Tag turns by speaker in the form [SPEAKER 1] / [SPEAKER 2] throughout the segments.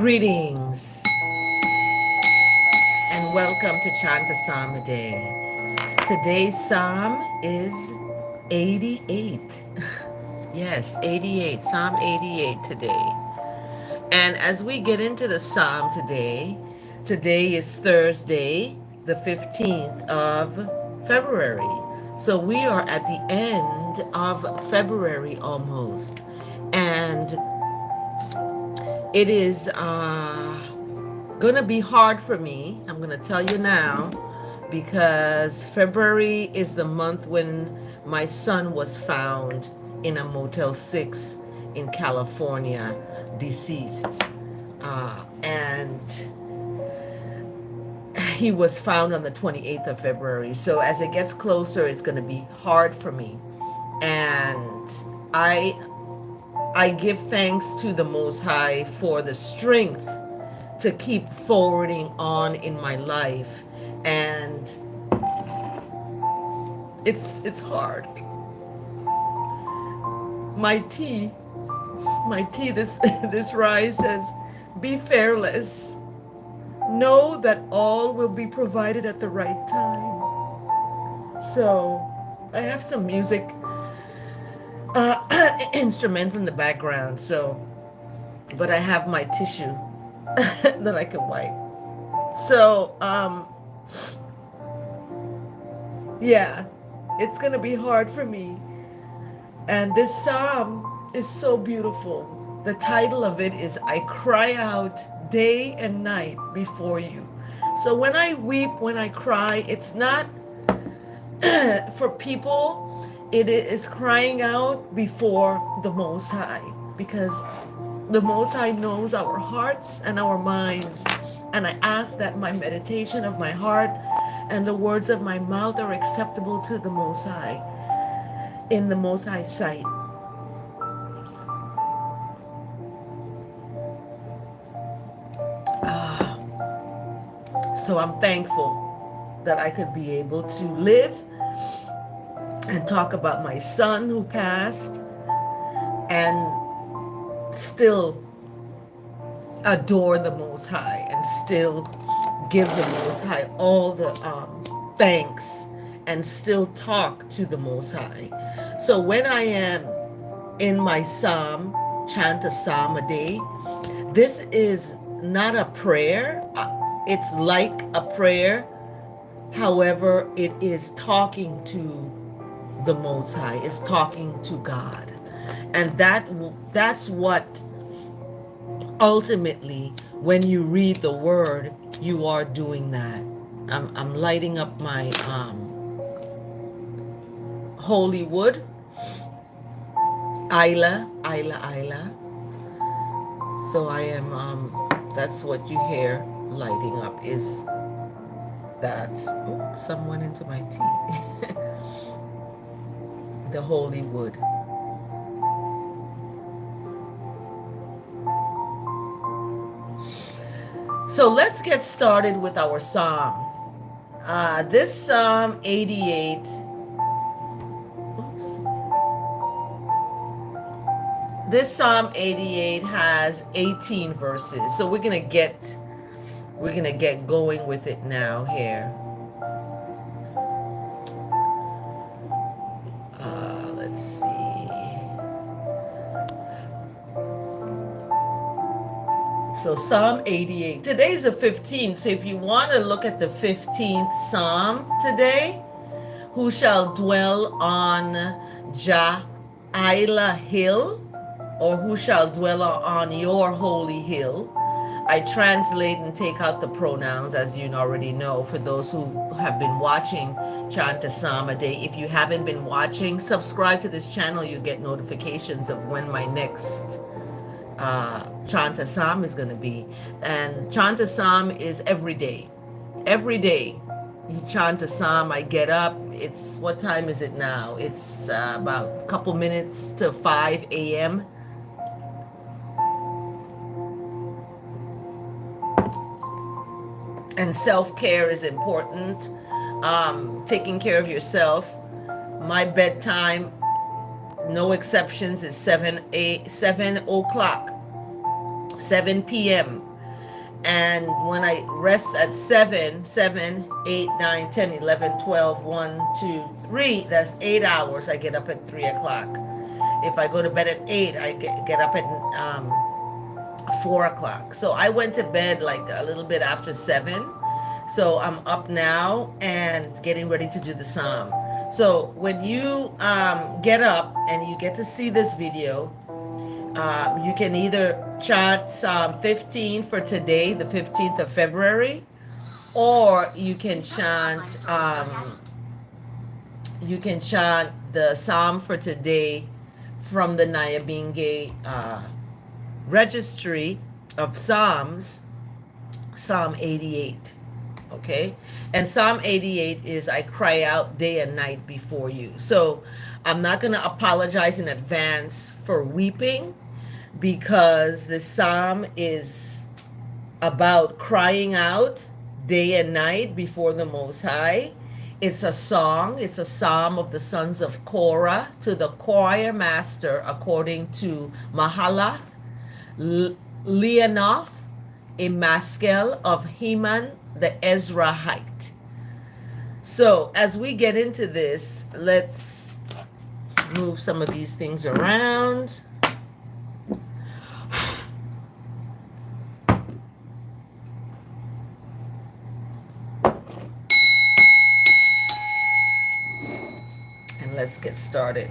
[SPEAKER 1] Greetings and welcome to Chant a Psalm a Day. Today's psalm is 88. Yes, 88, Psalm 88 today. And as we get into the psalm today is Thursday, the 15th of February. So we are at the end of February almost. And it is going to be hard for me. I'm going to tell you now because February is the month when my son was found in a Motel 6 in California, deceased. And he was found on the 28th of February. So as it gets closer, it's going to be hard for me. And I give thanks to the Most High for the strength to keep forwarding on in my life. And it's hard. My tea this rise says, be fearless. Know that all will be provided at the right time. So I have some music instrument in the background, but I have my tissue that I can wipe. So yeah, it's gonna be hard for me. And this psalm is so beautiful. The title of it is I Cry Out Day and Night Before You. So when I weep, when I cry, it's not for people. It is crying out before the Most High, because the Most High knows our hearts and our minds. And I ask that my meditation of my heart and the words of my mouth are acceptable to the Most High, in the Most High sight. So I'm thankful that I could be able to live and talk about my son who passed and still adore the Most High and still give the Most High all the thanks and still talk to the Most High. So when I am in my psalm, chant a psalm a day, this is not a prayer. It's like a prayer. However, it is talking to the Most High, is talking to God. And that's what ultimately, when you read the word, you are doing that. I'm lighting up my holy wood, Isla. So I am that's what you hear lighting up, is that someone into my tea. The holy wood. So let's get started with our psalm. This Psalm 88. This Psalm 88 has 18 verses. So we're gonna get going with it now here. Let's see. So Psalm 88. Today's the 15th. So if you want to look at the 15th Psalm today, who shall dwell on Jaila hill, or who shall dwell on your holy hill? I translate and take out the pronouns, as you already know, for those who have been watching Chant a Psalm a Day. If you haven't been watching, subscribe to this channel. You get notifications of when my next Chant a Psalm is going to be. And Chant a Psalm is every day. Every day you chant a psalm. I get up. It's, what time is it now? It's about a couple minutes to 5 a.m. And self-care is important. Taking care of yourself. My bedtime, no exceptions, is 7 o'clock, 7 p.m. And when I rest at 7, 7, 8, 9, 10, 11, 12, 1, 2, 3, that's 8 hours. I get up at 3 o'clock. If I go to bed at 8, I get up at 4 o'clock. So I went to bed like a little bit after 7. So I'm up now and getting ready to do the psalm. So when you get up and you get to see this video, you can either chant Psalm 15 for today, the 15th of February, or you can chant the psalm for today from the Nyabinge registry of Psalms, Psalm 88. Okay, and Psalm 88 is I cry out day and night before you. So I'm not going to apologize in advance for weeping, because the psalm is about crying out day and night before the Most High. It's a song, it's a psalm of the sons of Korah to the choir master, according to Mahalath Leonoth, a Maskell of Heman the Ezrahite. So as we get into this, let's move some of these things around. And let's get started.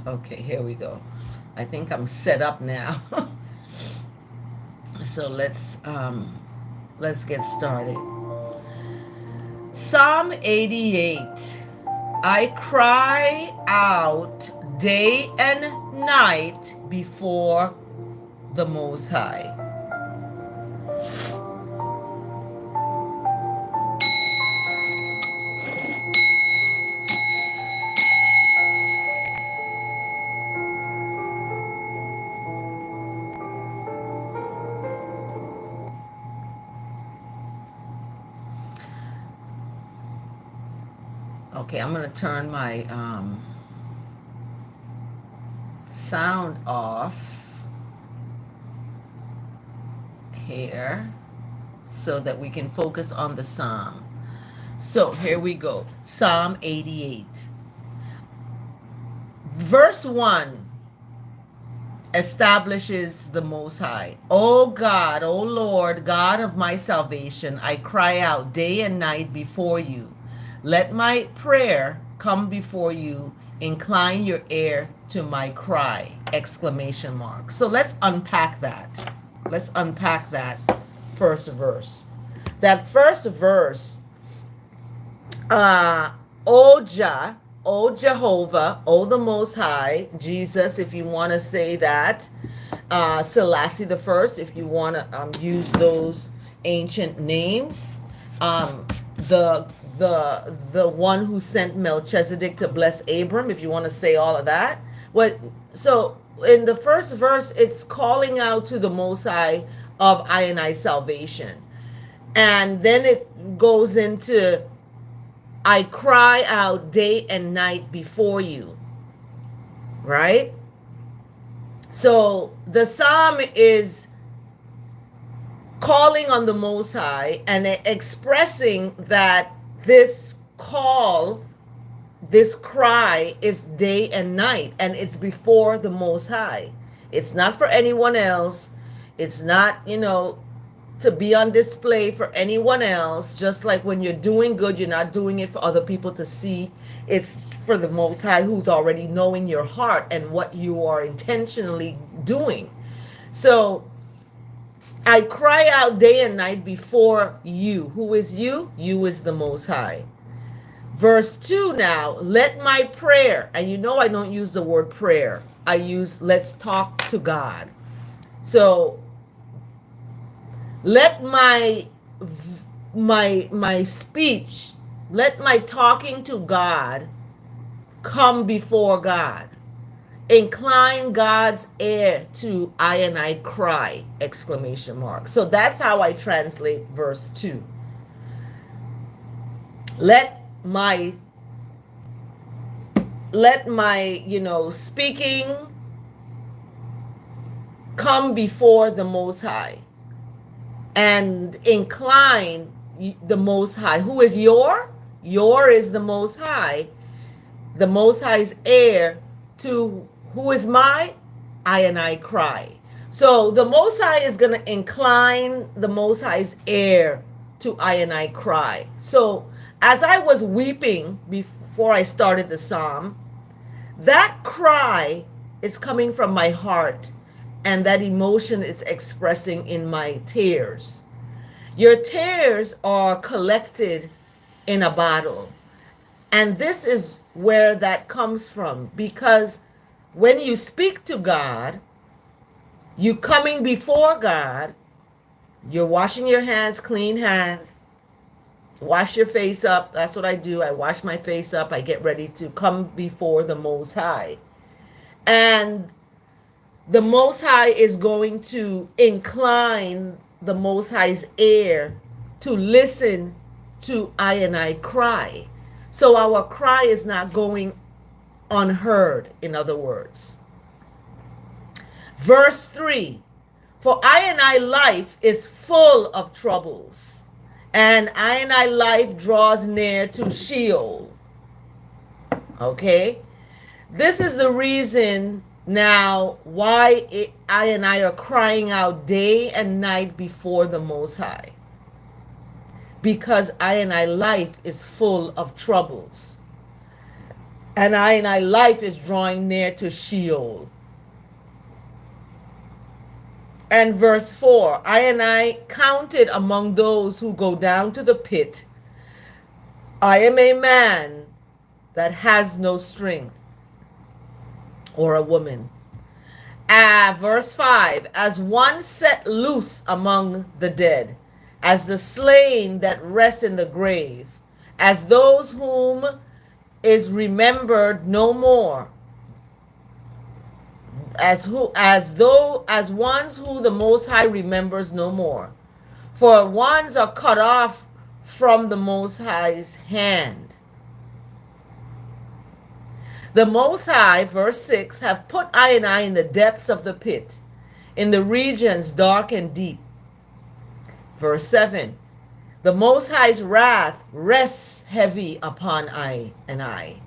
[SPEAKER 1] Okay, here we go. I think I'm set up now. So let's get started. Psalm 88. I cry out day and night before the Most High. Okay, I'm going to turn my sound off here so that we can focus on the psalm. So here we go. Psalm 88. Verse 1 establishes the Most High. O God, O Lord, God of my salvation, I cry out day and night before you. Let my prayer come before you. Incline your ear to my cry! Exclamation mark. So let's unpack that. Let's unpack that first verse. That first verse, O Jah, O Jehovah, O the Most High, Jesus, if you want to say that, Selassie the First, if you want to use those ancient names, the one who sent Melchizedek to bless Abram, if you want to say all of that. So in the first verse, it's calling out to the Most High of I and I salvation. And then it goes into I cry out day and night before you, right? So the psalm is calling on the Most High and expressing that this call, this cry is day and night, and it's before the Most High. It's not for anyone else. It's not, to be on display for anyone else. Just like when you're doing good, you're not doing it for other people to see. It's for the Most High, who's already knowing your heart and what you are intentionally doing. So I cry out day and night before you. Who is you? You is the Most High. Verse 2 now, let my prayer, and I don't use the word prayer. I use let's talk to God. So let my speech, let my talking to God come before God. Incline God's ear to I and I cry, exclamation mark. So that's how I translate verse 2. Let my speaking come before the Most High and incline the Most High. Who is your? Your is the Most High. The Most High's ear to who is my? I and I cry. So the Most High is going to incline the Most High's ear to I and I cry. So as I was weeping before I started the psalm, that cry is coming from my heart, and that emotion is expressing in my tears. Your tears are collected in a bottle. And this is where that comes from, because when you speak to God, you coming before God, you're washing your hands, clean hands, wash your face up. That's what I do. I wash my face up. I get ready to come before the Most High. And the Most High is going to incline the Most High's ear to listen to I and I cry. So our cry is not going unheard, in other words. Verse 3, for I and I life is full of troubles, and I and I life draws near to Sheol. Okay? This is the reason now why I and I are crying out day and night before the Most High. Because I and I life is full of troubles. And I life is drawing near to Sheol. And verse 4, I and I counted among those who go down to the pit. I am a man that has no strength, or a woman. Verse 5, as one set loose among the dead, as the slain that rest in the grave, as those whom is remembered no more, as ones who the Most High remembers no more. For ones are cut off from the Most High's hand. The Most High, verse 6, have put I and I in the depths of the pit, in the regions dark and deep. Verse 7, the Most High's wrath rests heavy upon I and I,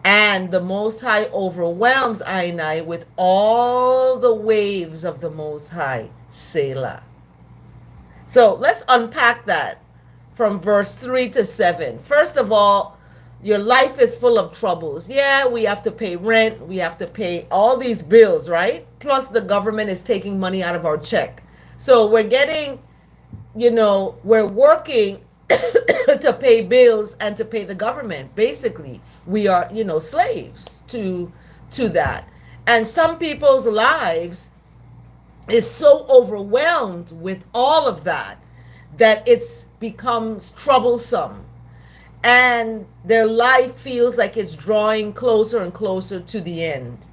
[SPEAKER 1] and the Most High overwhelms I and I with all the waves of the Most High, Selah. So let's unpack that from verse 3 to 7. First of all, your life is full of troubles. Yeah, we have to pay rent. We have to pay all these bills, right? Plus the government is taking money out of our check. So we're getting, we're working to pay bills and to pay the government. Basically, we are, slaves to that. And some people's lives is so overwhelmed with all of that it's becomes troublesome. And their life feels like it's drawing closer and closer to the end.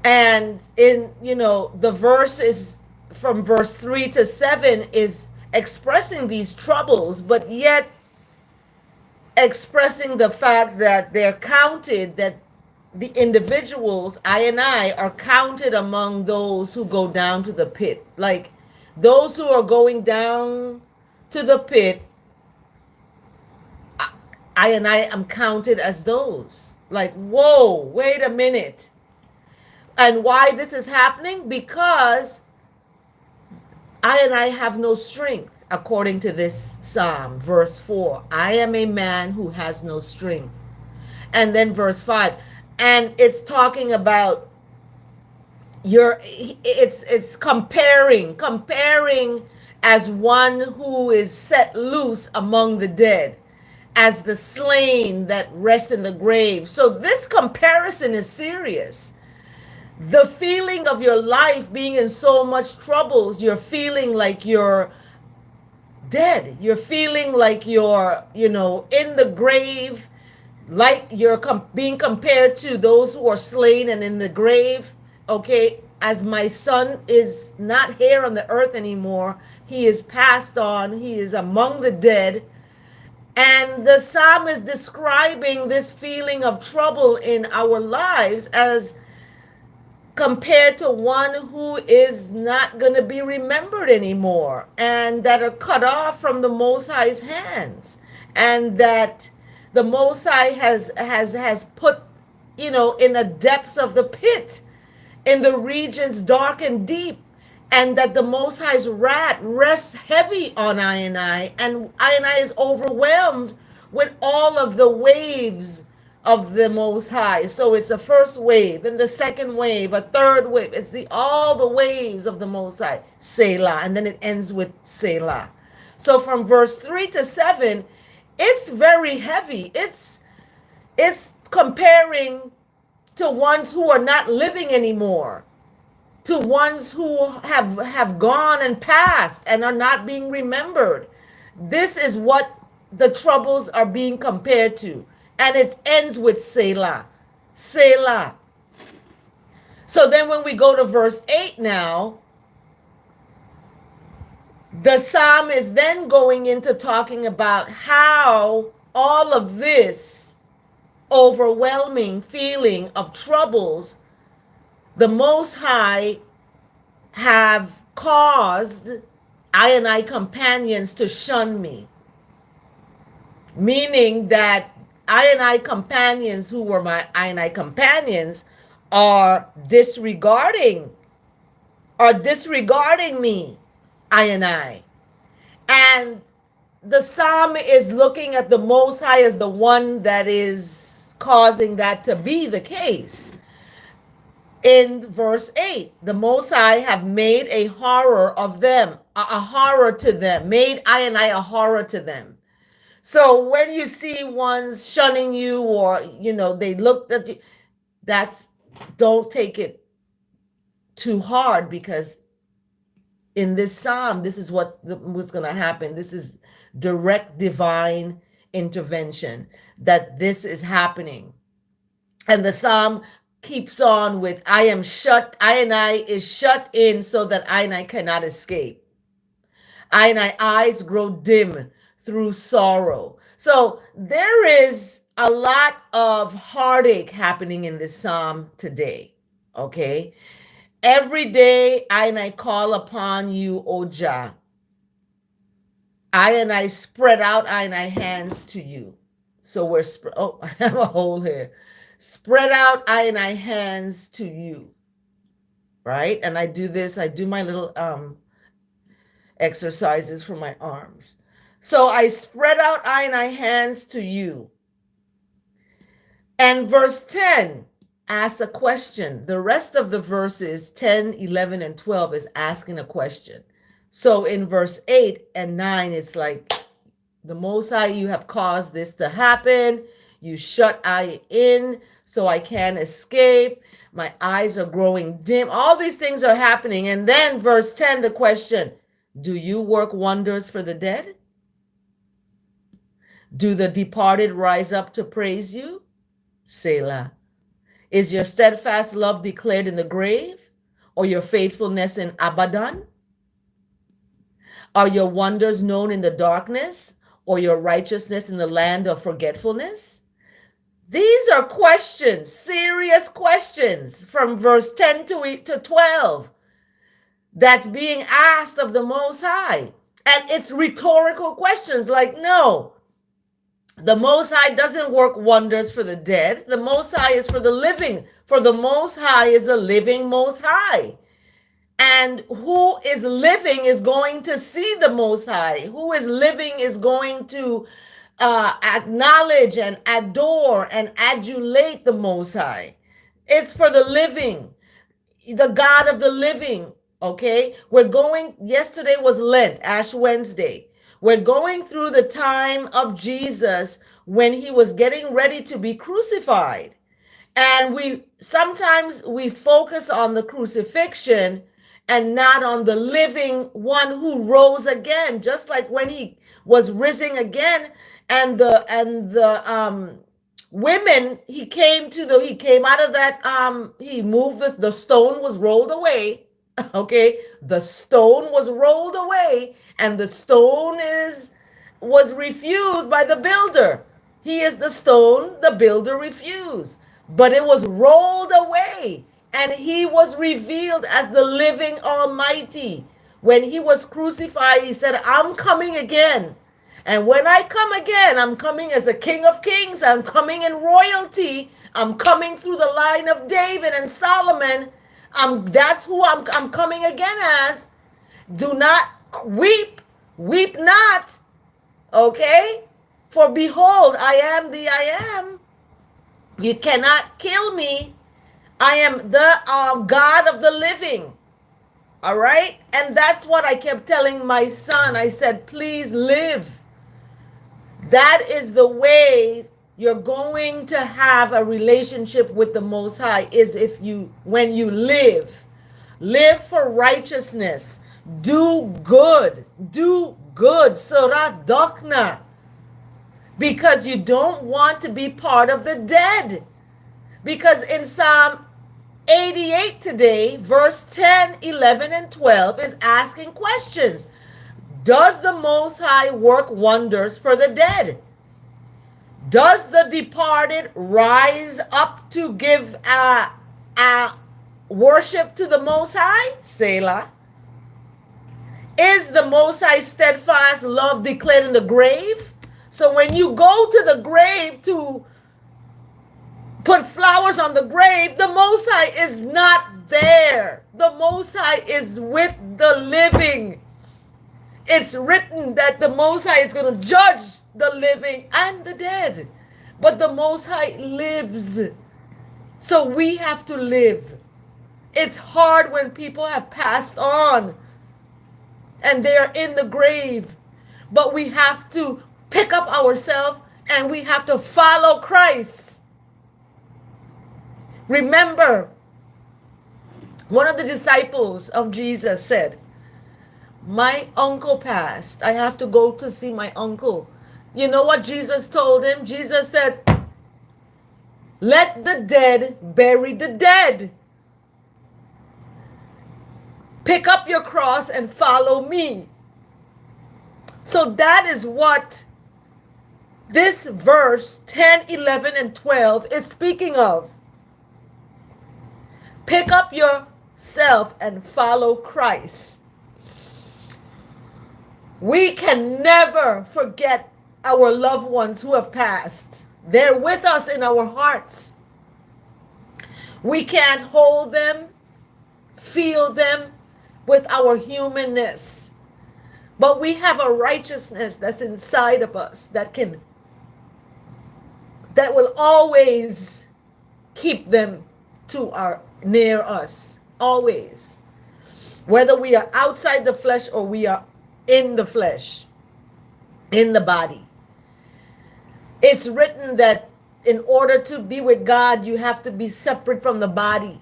[SPEAKER 1] And in, the verses from verse 3 to 7 is expressing these troubles, but yet expressing the fact that they're counted, that the individuals, I and I, are counted among those who go down to the pit. Like those who are going down to the pit, I and I am counted as those. Like, whoa, wait a minute. And why this is happening? Because I and I have no strength, according to this psalm, verse 4. I am a man who has no strength. And then verse 5. And it's talking about it's comparing as one who is set loose among the dead, as the slain that rests in the grave. So this comparison is serious. The feeling of your life being in so much troubles, you're feeling like you're dead. You're feeling like you're, in the grave, like you're being compared to those who are slain and in the grave. Okay, as my son is not here on the earth anymore, he is passed on, he is among the dead. And the psalm is describing this feeling of trouble in our lives as compared to one who is not going to be remembered anymore and that are cut off from the Most High's hands, and that the Most High has put, in the depths of the pit, in the regions dark and deep, and that the Most High's wrath rests heavy on I and I is overwhelmed with all of the waves of the Most High. So it's a first wave, then the second wave, a third wave. It's all the waves of the Most High, Selah, and then it ends with Selah. So from verse 3 to 7, it's very heavy. It's comparing to ones who are not living anymore, to ones who have gone and passed and are not being remembered. This is what the troubles are being compared to. And it ends with Selah. Selah. So then when we go to verse 8 now, the psalm is then going into talking about how all of this overwhelming feeling of troubles, the Most High have caused I companions to shun me. Meaning that I companions who were my I companions are disregarding me, I. And the psalm is looking at the Most High as the one that is causing that to be the case. In verse 8, the Most High have made a horror of them, a horror to them, made I a horror to them. So when you see ones shunning you, or, they looked at you, don't take it too hard, because in this psalm, this is what's going to happen. This is direct divine intervention, that this is happening. And the psalm keeps on with, I is shut in so that I cannot escape. I eyes grow dim through sorrow. So there is a lot of heartache happening in this psalm today. Okay. Every day I call upon you, O Jah. I spread out I hands to you. So we're I have a hole here. Spread out I hands to you. Right? And I do my little exercises for my arms. So I spread out I hands to you. And verse 10 asks a question. The rest of the verses 10, 11, and 12 is asking a question. So in verse 8 and 9, it's like, the Most High, you have caused this to happen. You shut I in so I can't escape. My eyes are growing dim. All these things are happening. And then verse 10, the question, do you work wonders for the dead? Do the departed rise up to praise you? Selah. Is your steadfast love declared in the grave, or your faithfulness in Abaddon? Are your wonders known in the darkness, or your righteousness in the land of forgetfulness? These are questions, serious questions from verse 10 to 12 that's being asked of the Most High. And it's rhetorical questions like, no, the Most High doesn't work wonders for the dead. The Most High is for the living. For the Most High is a living Most High. And who is living is going to see the Most High. Who is living is going to acknowledge and adore and adulate the Most High. It's for the living, the God of the living. Okay, yesterday was Lent, Ash Wednesday. We're going through the time of Jesus when he was getting ready to be crucified. And sometimes we focus on the crucifixion and not on the living one who rose again, just like when he was risen again, and the Women, he came out of that, he moved the stone was rolled away. Okay, the stone was rolled away, and the stone was refused by the builder. He is the stone the builder refused, but it was rolled away, and he was revealed as the living Almighty. When he was crucified, he said, I'm coming again. And when I come again, I'm coming as a King of Kings. I'm coming in royalty. I'm coming through the line of David and Solomon. That's who I'm coming again as. Do not weep, weep not. Okay? For behold, I am the I am. You cannot kill me. I am the God of the living. All right? And that's what I kept telling my son. I said, please live. That is the way you're going to have a relationship with the Most High, is when you live for righteousness, do good, Surah Dokna, because you don't want to be part of the dead. Because in Psalm 88 today, verse 10, 11, and 12 is asking questions. Does the Most High work wonders for the dead? Does the departed rise up to give worship to the Most High? Selah. Is the Most High steadfast love declared in the grave? So when you go to the grave to put flowers on the grave, the Most High is not there. The Most High is with the living. It's written that the Most High is going to judge the living and the dead. But the Most High lives. So we have to live. It's hard when people have passed on and they're in the grave. But we have to pick up ourselves and we have to follow Christ. Remember, one of the disciples of Jesus said, my uncle passed. I have to go to see my uncle. You know what Jesus told him? Jesus said, let the dead bury the dead. Pick up your cross and follow me. So that is what this verse 10, 11, and 12 is speaking of. Pick up yourself and follow Christ. We can never forget our loved ones who have passed. They're with us in our hearts. We can't hold them, feel them with our humanness. But we have a righteousness that's inside of us that will always keep them near us. Always. Whether we are outside the flesh or we are in the flesh, in the body. It's written that in order to be with God, you have to be separate from the body.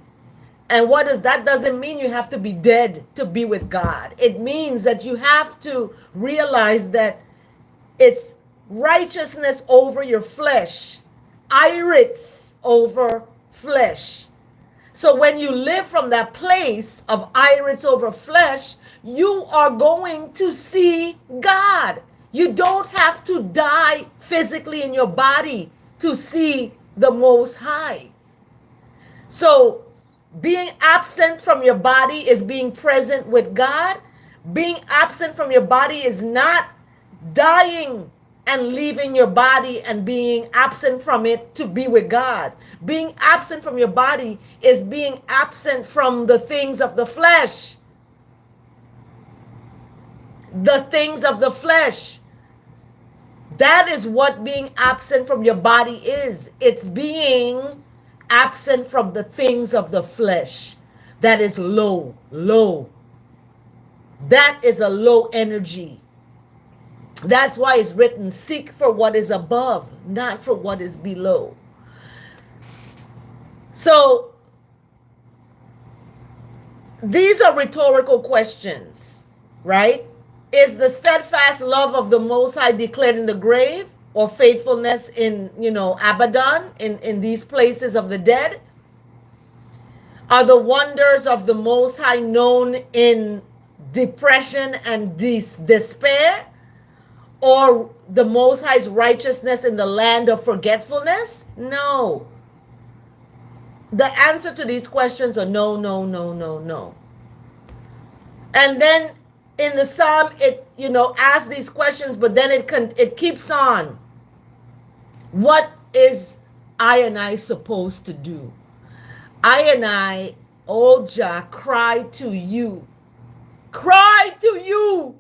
[SPEAKER 1] And what does that doesn't mean you have to be dead to be with God. It means that you have to realize that it's righteousness over your flesh, irids over flesh. So when you live from that place of irids over flesh, you are going to see God. You don't have to die physically in your body to see the Most High. So being absent from your body is being present with God. Being absent from your body is not dying and leaving your body and being absent from it to be with God. Being absent from your body is being absent from the things of the flesh. The things of the flesh. That is what being absent from your body is. It's being absent from the things of the flesh. That is low. That is a low energy. That's why it's written, seek for what is above, not for what is below. So, these are rhetorical questions, right? Is the steadfast love of the Most High declared in the grave? or faithfulness in, Abaddon, in these places of the dead? Are the wonders of the Most High known in depression and despair? Or the Most High's righteousness in the land of forgetfulness? No. The answer to these questions are no, no, no, no, no. And then in the psalm, it, asks these questions, but then it keeps on. What is I and I supposed to do? I and I, oh Jah, cry to you. Cry to you.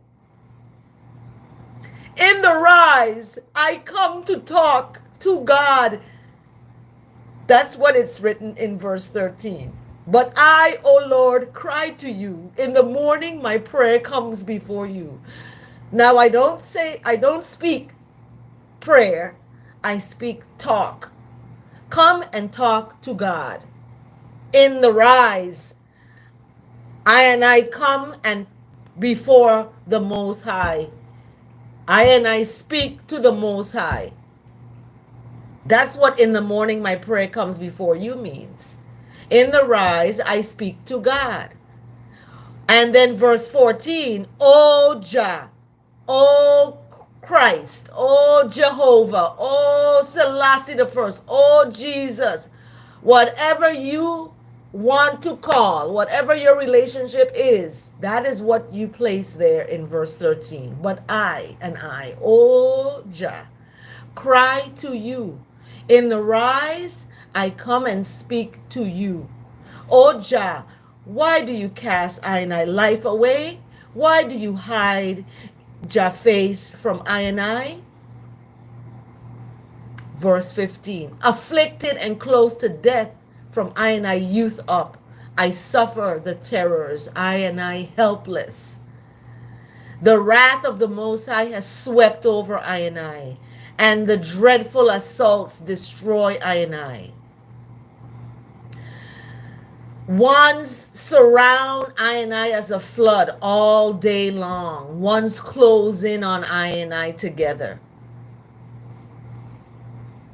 [SPEAKER 1] In the rise, I come to talk to God. That's what it's written in verse 13. But I, O Lord, cry to you. In the morning, my prayer comes before you. Now, I don't speak prayer. I speak talk. Come and talk to God. In the rise, I come and before the Most High. I speak to the Most High. That's what in the morning my prayer comes before you means. In the rise, I speak to God. And then verse 14, O Jah, O Christ, O Jehovah, O Selassie the First, O Jesus, whatever you want to call, whatever your relationship is, that is what you place there in verse 13. But I, O Jah, cry to you. In the rise, I come and speak to you. O Jah, why do you cast I and I life away? Why do you hide Jah face from I and I? Verse 15, afflicted and close to death from I and I youth up. I suffer the terrors, I and I helpless. The wrath of the Most High has swept over I, and the dreadful assaults destroy I and I. Ones surround I and I as a flood all day long. Ones close in on I and I together.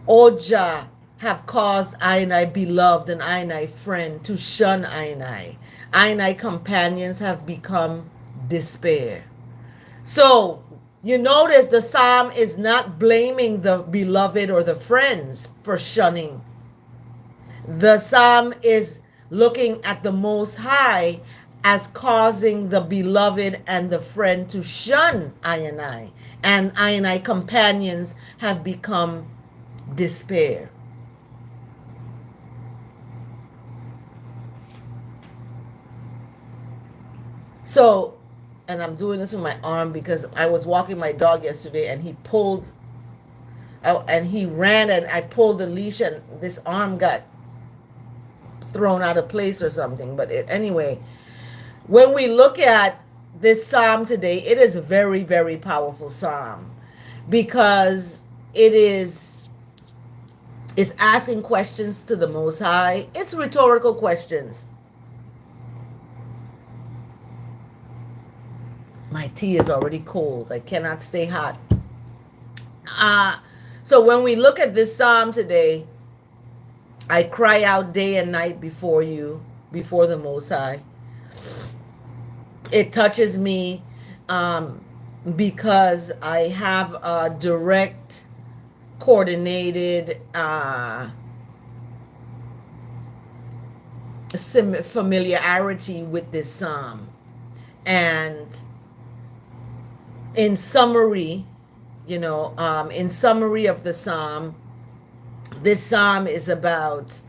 [SPEAKER 1] O Jah, have caused I and I beloved and I friend to shun I and I companions have become despair. So you notice the psalm is not blaming the beloved or the friends for shunning. The psalm is looking at the Most High as causing the beloved and the friend to shun I and I companions have become despair. So, and I'm doing this with my arm because I was walking my dog yesterday and he pulled and he ran and I pulled the leash and this arm got thrown out of place or something. But anyway, when we look at this psalm today, it is a very, very powerful psalm because it's asking questions to the Most High. It's rhetorical questions. My tea is already cold. I cannot stay hot. So when we look at this psalm today, I cry out day and night before you, before the Most High. It touches me because I have a direct, coordinated familiarity with this psalm. And in summary, in summary of the psalm, this psalm is about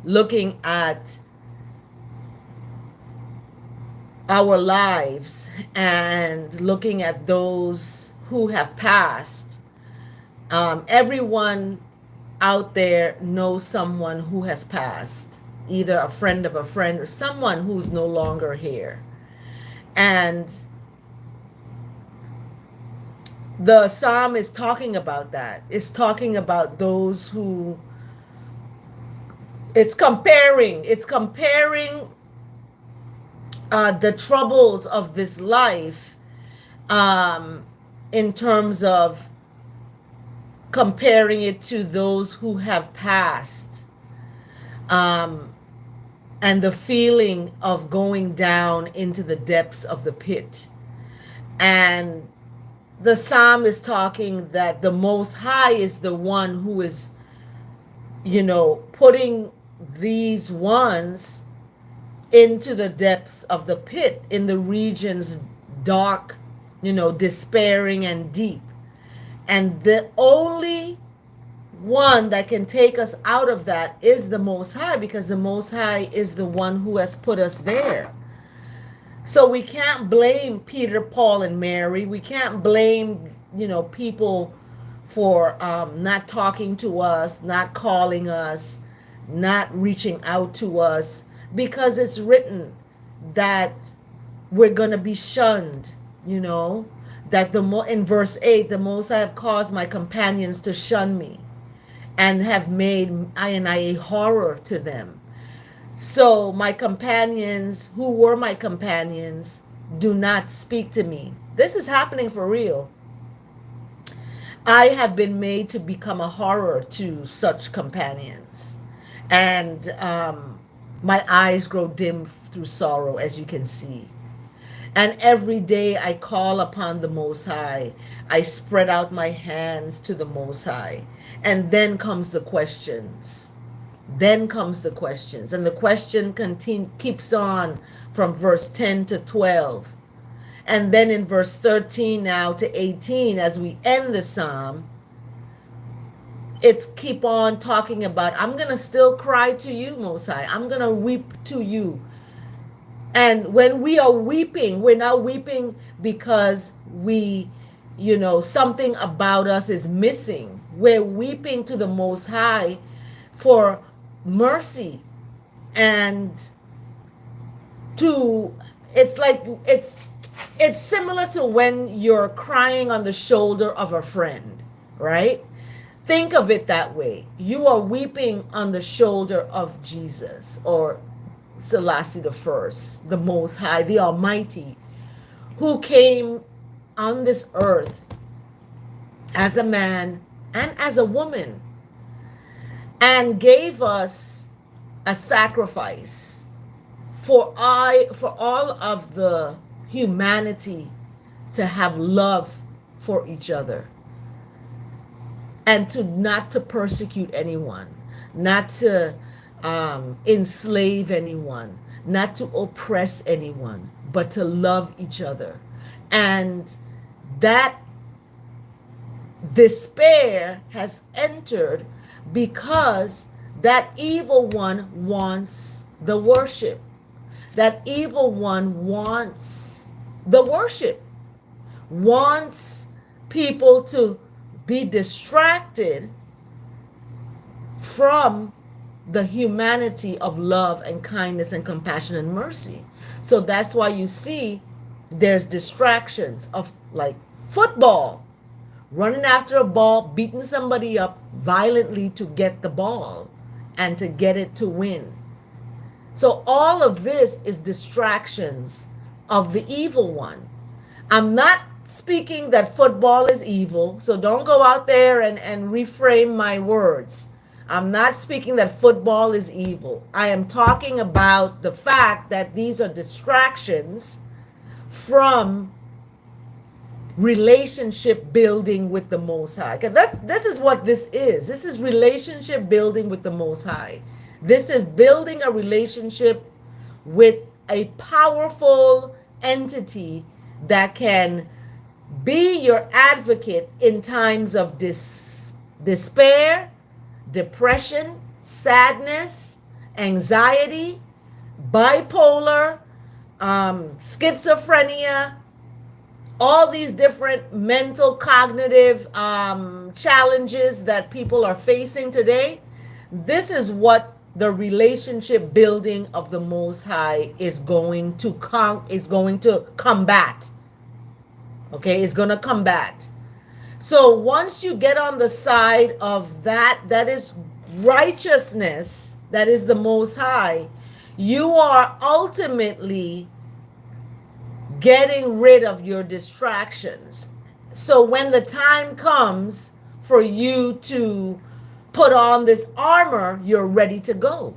[SPEAKER 1] looking at our lives and looking at those who have passed. Everyone out there knows someone who has passed, either a friend of a friend or someone who's no longer here. And the psalm is talking about that. It's talking about those who, it's comparing the troubles of this life in terms of comparing it to those who have passed, and the feeling of going down into the depths of the pit. And the psalm is talking that the Most High is the one who is, putting these ones into the depths of the pit, in the regions dark, despairing and deep. And the only one that can take us out of that is the Most High, because the Most High is the one who has put us there. So we can't blame Peter, Paul, and Mary. We can't blame, people for not talking to us, not calling us, not reaching out to us, because it's written that we're going to be shunned, that in verse 8, the Most I have caused my companions to shun me and have made I a horror to them. So my companions, who were my companions, do not speak to me. This is happening for real. I have been made to become a horror to such companions. And my eyes grow dim through sorrow, as you can see. And every day I call upon the Most High. I spread out my hands to the Most High. And then comes the questions. Then comes the questions. And the question keeps on from verse 10 to 12. And then in verse 13 now to 18, as we end the psalm, it's keep on talking about, I'm going to still cry to you, Most High. I'm going to weep to you. And when we are weeping, we're not weeping because we, something about us is missing. We're weeping to the Most High for mercy, and it's similar to when you're crying on the shoulder of a friend, right? Think of it that way. You are weeping on the shoulder of Jesus, or Selassie the First, the Most High, the Almighty, who came on this earth as a man and as a woman, and gave us a sacrifice for all of the humanity to have love for each other, and not to persecute anyone, not to enslave anyone, not to oppress anyone, but to love each other. And that despair has entered because that evil one wants the worship. That evil one wants the worship, wants people to be distracted from the humanity of love and kindness and compassion and mercy. So that's why you see there's distractions of, like, football, running after a ball, beating somebody up violently to get the ball and to get it to win. So all of this is distractions of the evil one. I'm not speaking that football is evil, so don't go out there and reframe my words. I'm not speaking that football is evil. I am talking about the fact that these are distractions from relationship building with the Most High. This is what this is. This is relationship building with the Most High. This is building a relationship with a powerful entity that can be your advocate in times of despair, depression, sadness, anxiety, bipolar, schizophrenia, all these different mental cognitive challenges that people are facing today. This is what the relationship building of the Most High is going to combat. Okay, it's going to combat. So once you get on the side of that is righteousness, that is the Most High, you are ultimately getting rid of your distractions. So when the time comes for you to put on this armor, you're ready to go.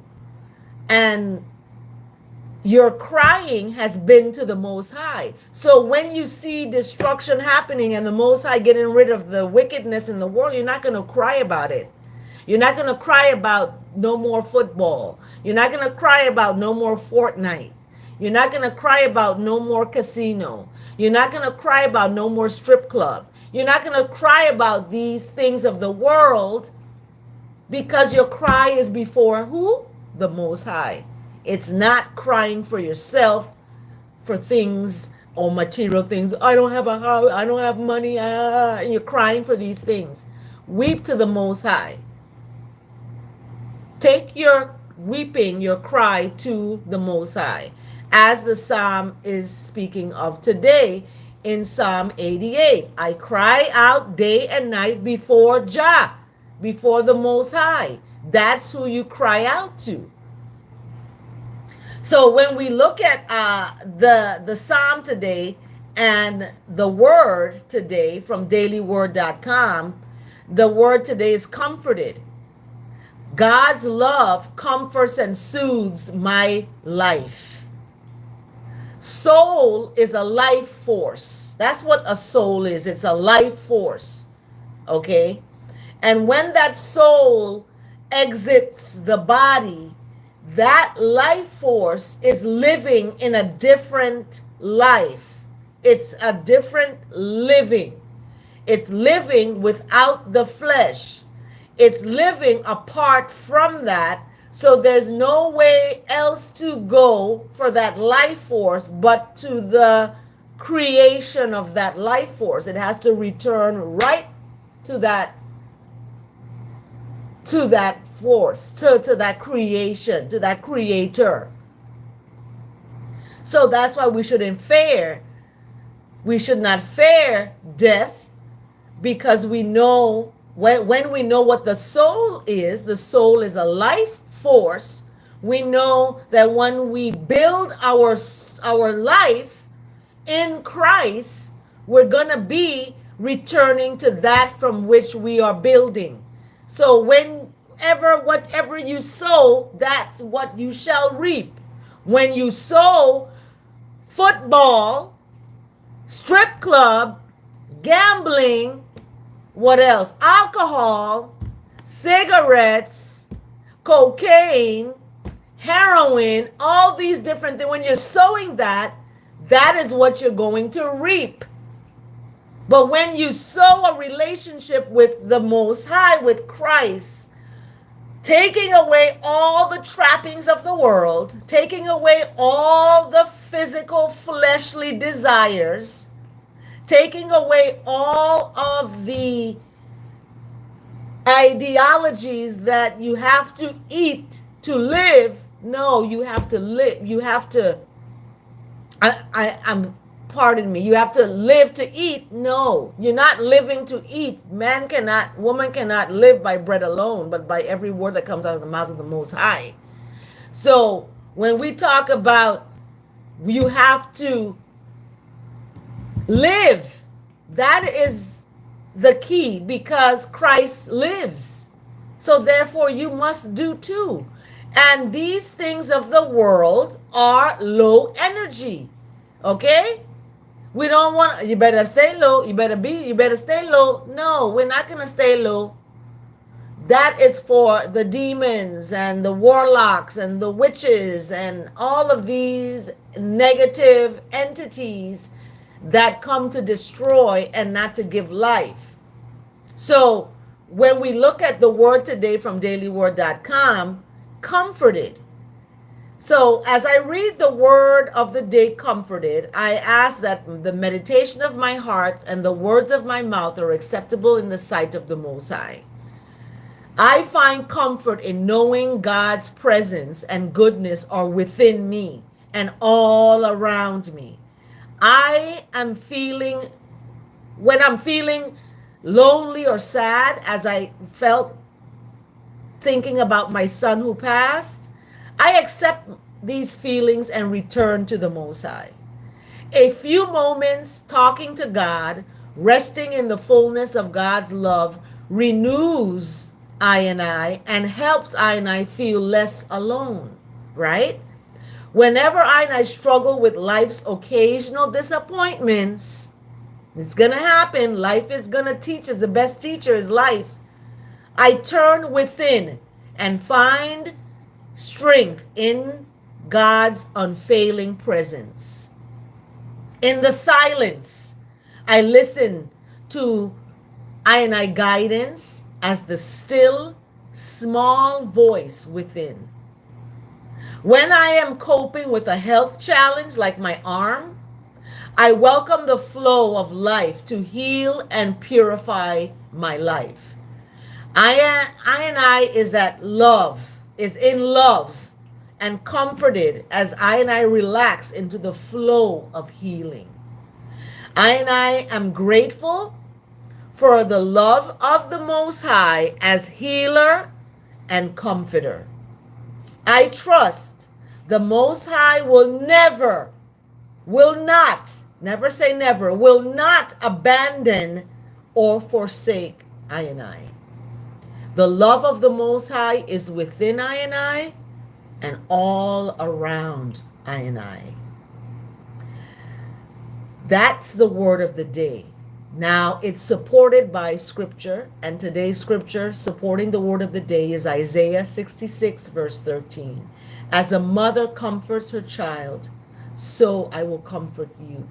[SPEAKER 1] And your crying has been to the Most High. So when you see destruction happening and the Most High getting rid of the wickedness in the world, you're not going to cry about it. You're not going to cry about no more football. You're not going to cry about no more Fortnite. You're not going to cry about no more casino. You're not going to cry about no more strip club. You're not going to cry about these things of the world, because your cry is before who? The Most High. It's not crying for yourself, for things or material things. I don't have a house, I don't have money, and you're crying for these things. Weep to the Most High. Take your weeping, your cry to the Most High, as the psalm is speaking of today in Psalm 88. I cry out day and night before Jah, before the Most High. That's who you cry out to. So when we look at the psalm today and the word today from dailyword.com, the word today is comforted. God's love comforts and soothes my life. Soul is a life force. That's what a soul is. It's a life force. Okay? And when that soul exits the body, that life force is living in a different life. It's a different living. It's living without the flesh. It's living apart from that. So there's no way else to go for that life force but to the creation of that life force. It has to return right to that force, to that creation, to that creator. So that's why we should not fear death, because we know when we know what the soul is a life force. We know that when we build our life in Christ, we're going to be returning to that from which we are building. So whatever you sow, that's what you shall reap. When you sow football, strip club, gambling, what else? Alcohol, cigarettes, cocaine, heroin, all these different things. When you're sowing that is what you're going to reap. But when you sow a relationship with the Most High, with Christ, taking away all the trappings of the world, taking away all the physical fleshly desires, taking away all of the ideologies that you have to eat to live. No, you have to live. You have to, pardon me, you have to live to eat. No, you're not living to eat. Woman cannot live by bread alone, but by every word that comes out of the mouth of the Most High. So when we talk about you have to live, that is the key, because Christ lives. So therefore you must do too. And these things of the world are low energy. Okay? We don't want, you better stay low, you better stay low. No, we're not going to stay low. That is for the demons and the warlocks and the witches and all of these negative entities that come to destroy and not to give life. So when we look at the word today from dailyword.com, comforted. So as I read the word of the day, comforted, I ask that the meditation of my heart and the words of my mouth are acceptable in the sight of the Most High. I find comfort in knowing God's presence and goodness are within me and all around me. When I'm feeling lonely or sad, as I felt thinking about my son who passed, I accept these feelings and return to the Most High. A few moments talking to God, resting in the fullness of God's love, renews I and helps I feel less alone, right? Whenever I struggle with life's occasional disappointments, it's gonna happen. Life is gonna teach us. The best teacher is life. I turn within and find strength in God's unfailing presence. In the silence, I listen to I guidance as the still, small voice within. When I am coping with a health challenge like my arm, I welcome the flow of life to heal and purify my life. I is at love, is in love and comforted as I relax into the flow of healing. I am grateful for the love of the Most High as healer and comforter. I trust the Most High will not, never say never, will not abandon or forsake I. The love of the Most High is within I and all around I. That's the word of the day. Now it's supported by scripture, and today's scripture supporting the word of the day is Isaiah 66 verse 13. As a mother comforts her child, so I will comfort you.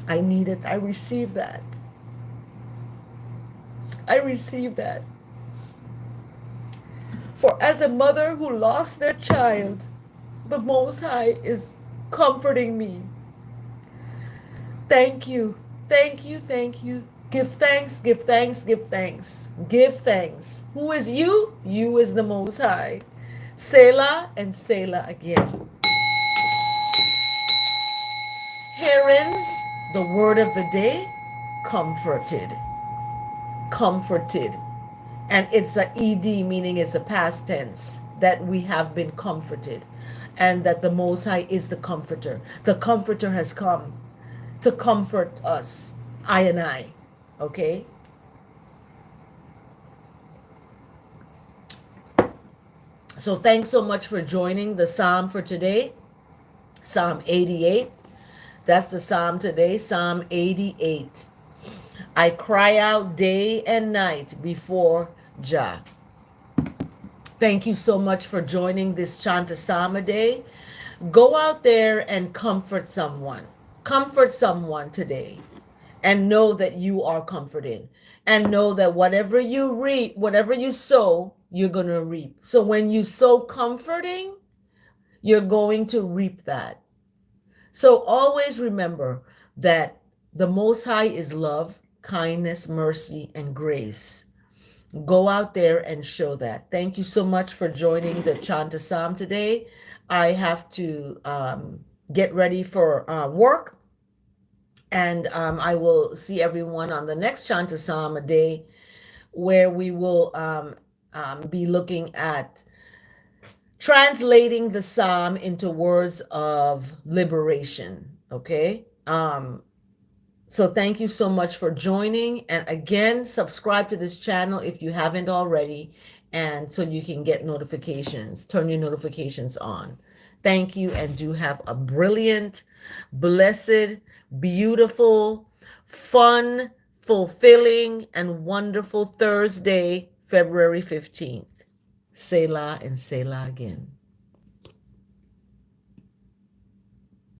[SPEAKER 1] I need it. I receive that. I receive that. For as a mother who lost their child, the Most High is comforting me. Thank you. Thank you. Thank you. Give thanks, give thanks, give thanks. Give thanks. Who is you? You is the Most High. Selah and Selah again. Here ends the word of the day, comforted. Comforted. And it's a ed, meaning it's a past tense, that we have been comforted and that the Most High is the comforter. The comforter has come to comfort us, I. Okay? So thanks so much for joining the Psalm for today, Psalm 88. That's the Psalm today, Psalm 88. I cry out day and night before Jah. Thank you so much for joining this Chant a day. Go out there and comfort someone. Comfort someone today. And know that you are comforted. And know that whatever you reap, whatever you sow, you're going to reap. So when you sow comforting, you're going to reap that. So always remember that the Most High is love, kindness, mercy, and grace. Go out there and show that. Thank you so much for joining the Chant a Psalm today. I have to get ready for work, and I will see everyone on the next Chant a Psalm a day, where we will be looking at translating the psalm into words of liberation. Okay. So thank you so much for joining. And again, subscribe to this channel if you haven't already, and so you can get notifications. Turn your notifications on. Thank you, and do have a brilliant, blessed, beautiful, fun, fulfilling, and wonderful Thursday, February 15th. Selah and Selah again.